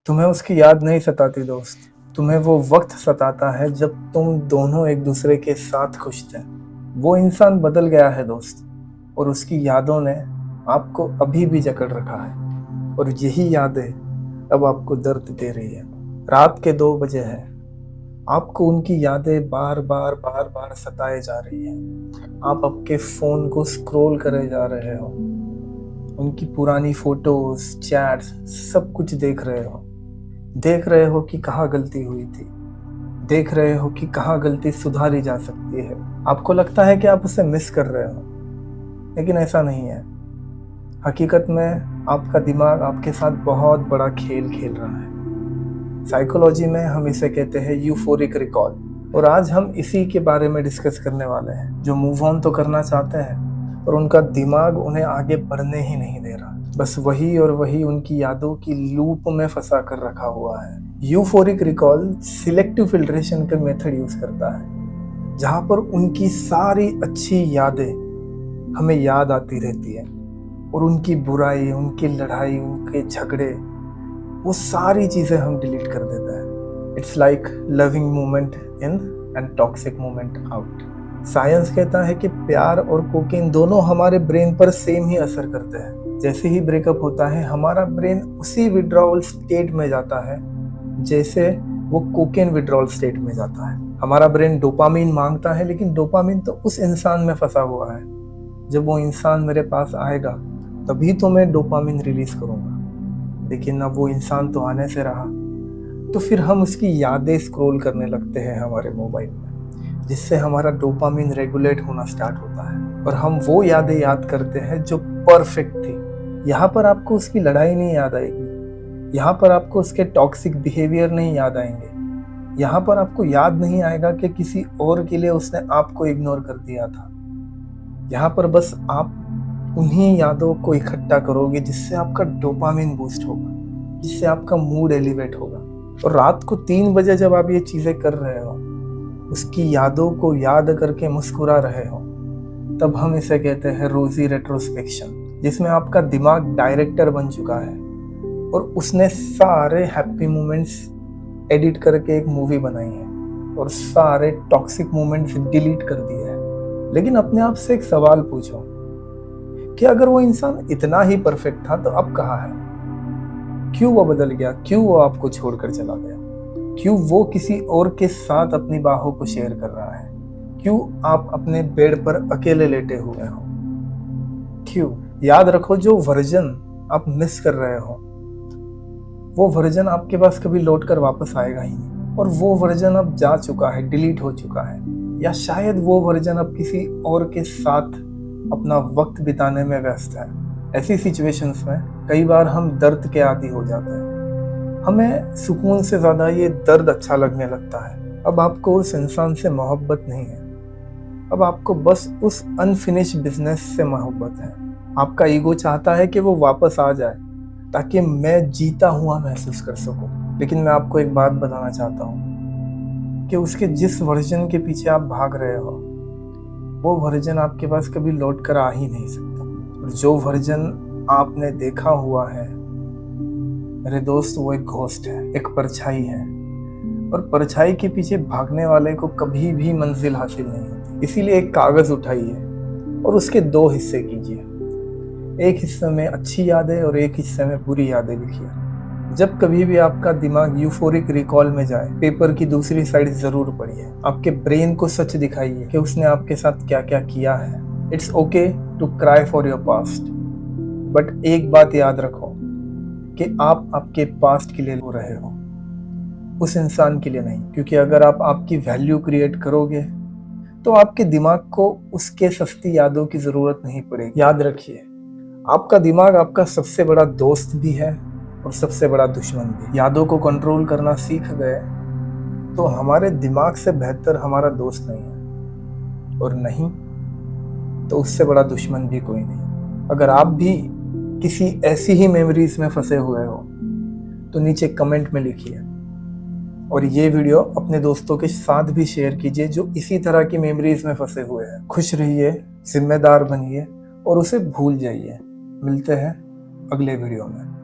तुम्हें उसकी याद नहीं सताती दोस्त, तुम्हें वो वक्त सताता है जब तुम दोनों एक दूसरे के साथ खुश थे। वो इंसान बदल गया है दोस्त, और उसकी यादों ने आपको अभी भी जकड़ रखा है, और यही यादें अब आपको दर्द दे रही है। रात के 2 बजे है, आपको उनकी यादें बार बार बार बार सताए जा रही हैं। आप आपके फोन को स्क्रॉल करे जा रहे हो, उनकी पुरानी फोटोज, चैट्स, सब कुछ देख रहे हो कि कहाँ गलती हुई थी, देख रहे हो कि कहाँ गलती सुधारी जा सकती है। आपको लगता है कि आप उसे मिस कर रहे हो, लेकिन ऐसा नहीं है। हकीकत में आपका दिमाग आपके साथ बहुत बड़ा खेल खेल रहा है। साइकोलॉजी में हम इसे कहते हैं यूफोरिक रिकॉल, और आज हम इसी के बारे में डिस्कस करने वाले हैं। जो मूव ऑन तो करना चाहते हैं, पर उनका दिमाग उन्हें आगे बढ़ने ही नहीं दे रहा। बस वही और वही उनकी यादों की लूप में फंसा कर रखा हुआ है। यूफोरिक रिकॉल सिलेक्टिव फिल्ट्रेशन का मेथड यूज करता है, जहां पर उनकी सारी अच्छी यादें हमें याद आती रहती है, और उनकी बुराई, उनकी लड़ाई, उनके झगड़े, वो सारी चीजें हम डिलीट कर देते हैं। It's like loving moment in and toxic moment out. Science कहता है कि प्यार और कोकेन दोनों हमारे ब्रेन पर सेम ही असर करते हैं। जैसे ही ब्रेकअप होता है, हमारा ब्रेन उसी विड्रॉल स्टेट में जाता है जैसे वो कोकेन विड्रॉल स्टेट में जाता है। हमारा ब्रेन डोपामीन मांगता है, लेकिन डोपामीन तो उस इंसान में फंसा हुआ है। जब वो इंसान मेरे पास आएगा तभी तो मैं डोपामीन रिलीज करूंगा, लेकिन अब वो इंसान तो आने से रहा। तो फिर हम उसकी यादें स्क्रॉल करने लगते हैं हमारे मोबाइल में, जिससे हमारा डोपामीन रेगुलेट होना स्टार्ट होता है, और हम वो यादें याद करते हैं जो परफेक्ट थी। यहाँ पर आपको उसकी लड़ाई नहीं याद आएगी, यहाँ पर आपको उसके टॉक्सिक बिहेवियर नहीं याद आएंगे, यहाँ पर आपको याद नहीं आएगा कि किसी और के लिए उसने आपको इग्नोर कर दिया था। यहाँ पर बस आप उन्हीं यादों को इकट्ठा करोगे जिससे आपका डोपामिन बूस्ट होगा, जिससे आपका मूड एलिवेट होगा। और रात को 3 बजे जब आप ये चीजें कर रहे हो, उसकी यादों को याद करके मुस्कुरा रहे हो, तब हम इसे कहते हैं रोजी रेट्रोस्पेक्शन, जिसमें आपका दिमाग डायरेक्टर बन चुका है, और उसने सारे हैप्पी मोमेंट्स एडिट करके एक मूवी बनाई है, और सारे टॉक्सिक मोमेंट्स डिलीट कर दिए हैं। लेकिन अपने आप से एक सवाल पूछो कि अगर वो इंसान इतना ही परफेक्ट था तो अब कहाँ है? क्यों वो बदल गया? क्यों वो आपको छोड़कर चला गया? क्यों वो किसी और के साथ अपनी बाहों को शेयर कर रहा है? क्यों आप अपने बेड पर अकेले लेटे हुए हो? क्यों? याद रखो, जो वर्जन आप मिस कर रहे हो, वो वर्जन आपके पास कभी लौट कर वापस आएगा ही नहीं, और वो वर्जन अब जा चुका है, डिलीट हो चुका है, या शायद वो वर्जन अब किसी और के साथ अपना वक्त बिताने में व्यस्त है। ऐसी सिचुएशंस में कई बार हम दर्द के आदी हो जाते हैं। हमें सुकून से ज्यादा ये दर्द अच्छा लगने लगता है। अब आपको उस इंसान से मोहब्बत नहीं है, अब आपको बस उस अनफिनिश बिजनेस से मोहब्बत है। आपका ईगो चाहता है कि वो वापस आ जाए ताकि मैं जीता हुआ महसूस कर सकूं। लेकिन मैं आपको एक बात बताना चाहता हूँ कि उसके जिस वर्जन के पीछे आप भाग रहे हो, वो वर्जन आपके पास कभी लौट कर आ ही नहीं सकता। और जो वर्जन आपने देखा हुआ है मेरे दोस्त, वो एक घोस्ट है, एक परछाई है, और परछाई के पीछे भागने वाले को कभी भी मंजिल हासिल नहीं होती। इसीलिए एक कागज उठाइए और उसके 2 हिस्से कीजिए। एक हिस्से में अच्छी यादें और एक हिस्से में बुरी यादें लिखिए। जब कभी भी आपका दिमाग यूफोरिक रिकॉल में जाए, पेपर की दूसरी साइड जरूर पढ़िए। आपके ब्रेन को सच दिखाइए कि उसने आपके साथ क्या क्या किया है। It's okay to cry for your past, but एक बात याद रखो कि आप आपके पास्ट के लिए रो रहे हो, उस इंसान के लिए नहीं। क्योंकि अगर आप आपकी वैल्यू क्रिएट करोगे तो आपके दिमाग को उसके सस्ती यादों की जरूरत नहीं पड़ेगी। याद रखिए, आपका दिमाग आपका सबसे बड़ा दोस्त भी है और सबसे बड़ा दुश्मन भी। यादों को कंट्रोल करना सीख गए तो हमारे दिमाग से बेहतर हमारा दोस्त नहीं है, और नहीं तो उससे बड़ा दुश्मन भी कोई नहीं। अगर आप भी किसी ऐसी ही मेमोरीज में फंसे हुए हो तो नीचे कमेंट में लिखिए, और ये वीडियो अपने दोस्तों के साथ भी शेयर कीजिए जो इसी तरह की मेमोरीज में फंसे हुए हैं। खुश रहिए, जिम्मेदार बनिए और उसे भूल जाइए। मिलते हैं अगले वीडियो में।